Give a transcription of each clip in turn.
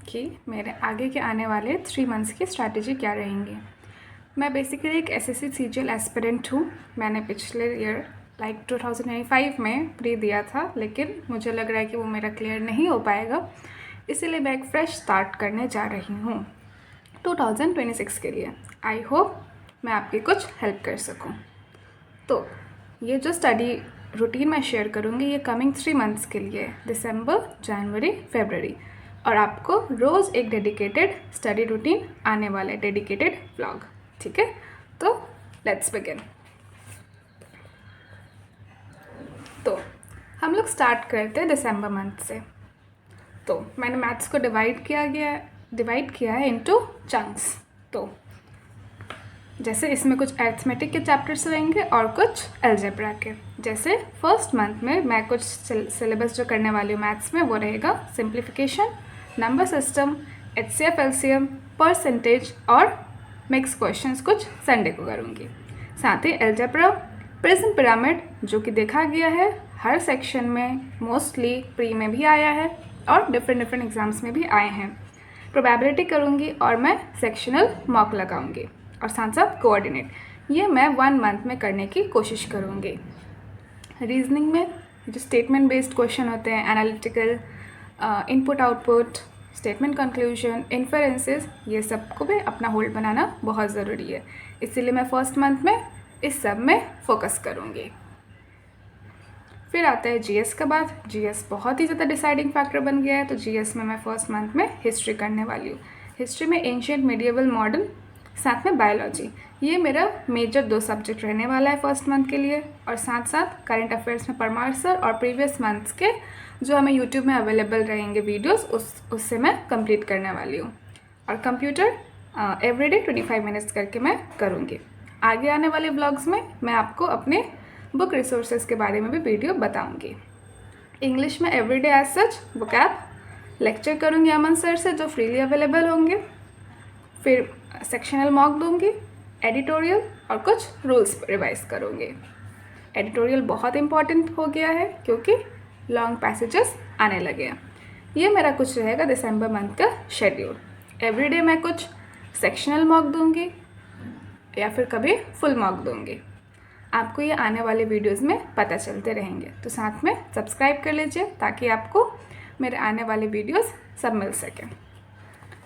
कि मेरे आगे के आने वाले 3 मंथ्स की स्ट्रैटेजी क्या रहेंगी। मैं बेसिकली एक एसएससी सीजीएल एस्पिरेंट हूँ। मैंने पिछले ईयर 2025 में प्री दिया था, लेकिन मुझे लग रहा है कि वो मेरा क्लियर नहीं हो पाएगा, इसीलिए मैं एक फ्रेश स्टार्ट करने जा रही हूँ 2026 के लिए। आई होप मैं आपकी कुछ हेल्प कर सकूँ। तो ये जो स्टडी रूटीन मैं शेयर करूँगी ये कमिंग 3 मंथ्स के लिए, दिसंबर, जनवरी, फरवरी, और आपको रोज़ एक डेडिकेटेड स्टडी रूटीन आने वाला है, डेडिकेटेड व्लॉग। ठीक है, तो लेट्स बिगिन। तो हम लोग स्टार्ट करते हैं दिसंबर मंथ से। तो मैंने मैथ्स को डिवाइड किया है इनटू चंक्स। तो जैसे इसमें कुछ अरिथमेटिक के चैप्टर्स रहेंगे और कुछ अलजेब्रा के। जैसे फर्स्ट मंथ में मैं कुछ सिलेबस जो करने वाली हूँ मैथ्स में वो रहेगा simplification, number system, HCF, LCM, percentage और मिक्स क्वेश्चंस कुछ संडे को करूँगी। साथ ही अलजेब्रा, प्रिज्म पिरामिड जो कि देखा गया है हर सेक्शन में, मोस्टली प्री में भी आया है और डिफरेंट एग्जाम्स में भी आए हैं। प्रोबेबिलिटी करूँगी और मैं सेक्शनल मॉक लगाऊंगी और साथ साथ कोऑर्डिनेट। ये मैं 1 मंथ में करने की कोशिश करूँगी। रीजनिंग में जो स्टेटमेंट बेस्ड क्वेश्चन होते हैं, analytical, input output, statement conclusion, inferences, ये सब को भी अपना होल्ड बनाना बहुत ज़रूरी है, इसीलिए मैं फर्स्ट मंथ में इस सब में फोकस करूँगी। फिर आता है जीएस का बाद। जीएस बहुत ही ज़्यादा डिसाइडिंग फैक्टर बन गया है, तो जीएस में मैं फर्स्ट मंथ में हिस्ट्री करने वाली हूँ। हिस्ट्री में एंशिएंट, मिडिएवल, मॉडर्न, साथ में बायोलॉजी। ये मेरा मेजर 2 सब्जेक्ट रहने वाला है फर्स्ट मंथ के लिए। और साथ साथ करंट अफेयर्स में परमार सर और प्रीवियस मंथ्स के जो हमें यूट्यूब में अवेलेबल रहेंगे वीडियोस, उससे मैं कंप्लीट करने वाली हूँ। और कंप्यूटर एवरीडे 25 मिनट्स करके मैं करूँगी। आगे आने वाले ब्लॉग्स में मैं आपको अपने बुक रिसोर्सेज के बारे में भी वीडियो बताऊँगी। इंग्लिश में everyday as such vocab lecture करूँगी अमन सर से जो फ्रीली अवेलेबल होंगे। फिर सेक्शनल मॉक दूंगी, एडिटोरियल और कुछ रूल्स रिवाइज करूँगी। एडिटोरियल बहुत इंपॉर्टेंट हो गया है क्योंकि लॉन्ग पैसेजेस आने लगे हैं। ये मेरा कुछ रहेगा दिसंबर मंथ का शेड्यूल। एवरीडे मैं कुछ सेक्शनल मॉक दूंगी या फिर कभी फुल मॉक दूंगी। आपको ये आने वाले वीडियोस में पता चलते रहेंगे, तो साथ में सब्सक्राइब कर लीजिए ताकि आपको मेरे आने वाले वीडियोस सब मिल सके।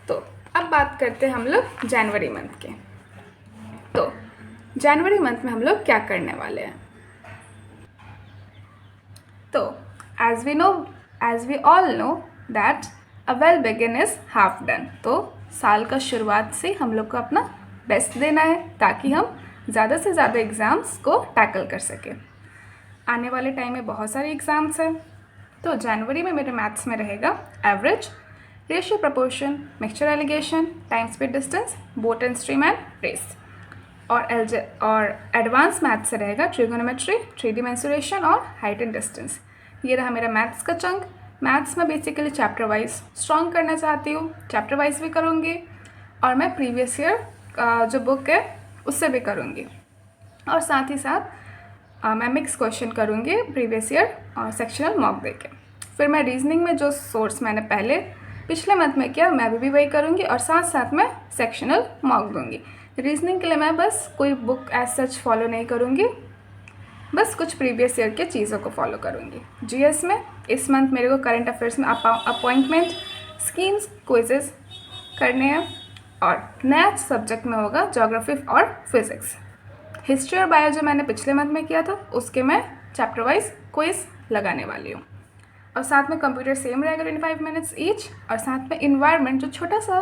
तो अब बात करते हैं हम लोग जनवरी मंथ के। तो जनवरी मंथ में हम लोग क्या करने वाले हैं। तो as we all know that a well begin is half done. तो साल का शुरुआत से हम लोग को अपना बेस्ट देना है ताकि हम ज़्यादा से ज़्यादा एग्ज़ाम्स को टैकल कर सकें। आने वाले टाइम में बहुत सारे एग्ज़ाम्स हैं। तो जनवरी में मेरे मैथ्स में रहेगा average, ratio proportion, mixture alligation, time speed distance, boat and stream and race. और एडवांस मैथ्स से रहेगा ट्रिगोनोमेट्री, 3D मेंसुरेशन और हाइट एंड डिस्टेंस। ये रहा मेरा मैथ्स का चंक। मैथ्स में बेसिकली चैप्टर वाइज स्ट्रॉन्ग करना चाहती हूँ, चैप्टर वाइज भी करूँगी और मैं प्रीवियस ईयर जो बुक है उससे भी करूँगी। और साथ ही साथ मैं मिक्स क्वेश्चन करूँगी प्रीवियस ईयर और सेक्शनल मॉक देके। फिर मैं रीजनिंग में जो सोर्स मैंने पिछले मंथ में किया मैं भी वही करूँगी और साथ साथ मैं सेक्शनल मॉक दूँगी। रीजनिंग के लिए मैं बस कोई बुक एज सच फॉलो नहीं करूँगी, बस कुछ प्रीवियस ईयर के चीज़ों को फॉलो करूँगी। जीएस में इस मंथ मेरे को करंट अफेयर्स में अपॉइंटमेंट स्कीम्स क्विजेस करने हैं और नया सब्जेक्ट में होगा ज्योग्राफी और फिजिक्स। हिस्ट्री और बायो जो मैंने पिछले मंथ में किया था उसके मैं चैप्टर वाइज क्विज लगाने वाली हूँ। और साथ में कंप्यूटर सेम रहेगा 25 मिनट्स ईच। और साथ में इन्वायरमेंट जो छोटा सा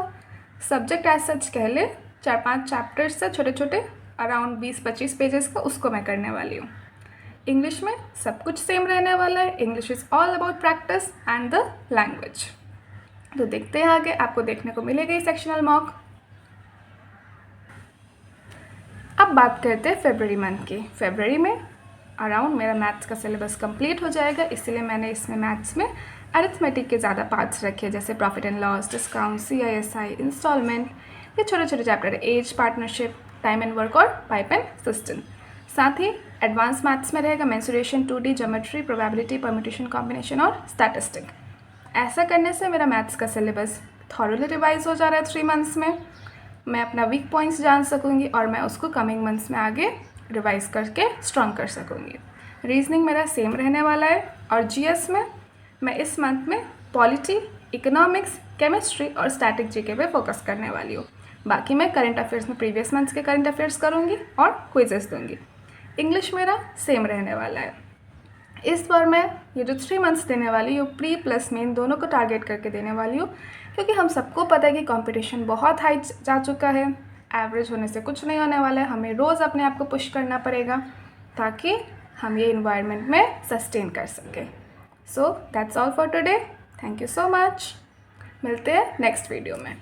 सब्जेक्ट एज सच कह ले, 4-5 चैप्टर्स से छोटे छोटे अराउंड 20-25 पेजेस का, उसको मैं करने वाली हूँ। इंग्लिश में सब कुछ सेम रहने वाला है। English is all about practice and the language. तो देखते हैं आगे आपको देखने को मिलेगा सेक्शनल मॉक। अब बात करते हैं फरवरी मंथ की। फरवरी में अराउंड मेरा मैथ्स का सिलेबस कंप्लीट हो जाएगा, इसलिए मैंने इसमें मैथ्स में अरिथमेटिक के ज़्यादा पार्ट्स रखे, जैसे profit and loss, discount, CISI, instalment, ये छोटे छोटे chapter, age, partnership, time and work और पाइप एंड सिस्टम। साथ ही एडवांस मैथ्स में रहेगा mensuration, 2D, geometry, probability, permutation, combination और स्टैटिस्टिक। ऐसा करने से मेरा मैथ्स का सिलेबस थॉरली रिवाइज हो जा रहा है 3 मंथ्स में। मैं अपना वीक पॉइंट्स जान सकूँगी और मैं उसको कमिंग मंथ्स में आगे रिवाइज करके स्ट्रॉन्ग कर सकूँगी। रीजनिंग मेरा सेम रहने वाला है और जीएस में मैं इस मंथ में पॉलिटी, इकोनॉमिक्स, केमिस्ट्री और स्टैटिक जीके पे फोकस करने वाली हूँ। बाकी मैं करंट अफेयर्स में प्रीवियस मंथ्स के करंट अफेयर्स करूँगी और क्विजेस दूँगी। इंग्लिश मेरा सेम रहने वाला है। इस बार मैं ये जो 3 मंथ्स देने वाली हूँ प्री प्लस मेन दोनों को टारगेट करके देने वाली हूँ, क्योंकि हम सबको पता है कि कंपटीशन बहुत हाई जा चुका है। एवरेज होने से कुछ नहीं होने वाला है, हमें रोज़ अपने आप को पुश करना पड़ेगा ताकि हम ये इन्वायरमेंट में सस्टेन कर सकें। So that's all for today. Thank you so much. मिलते हैं नेक्स्ट वीडियो में।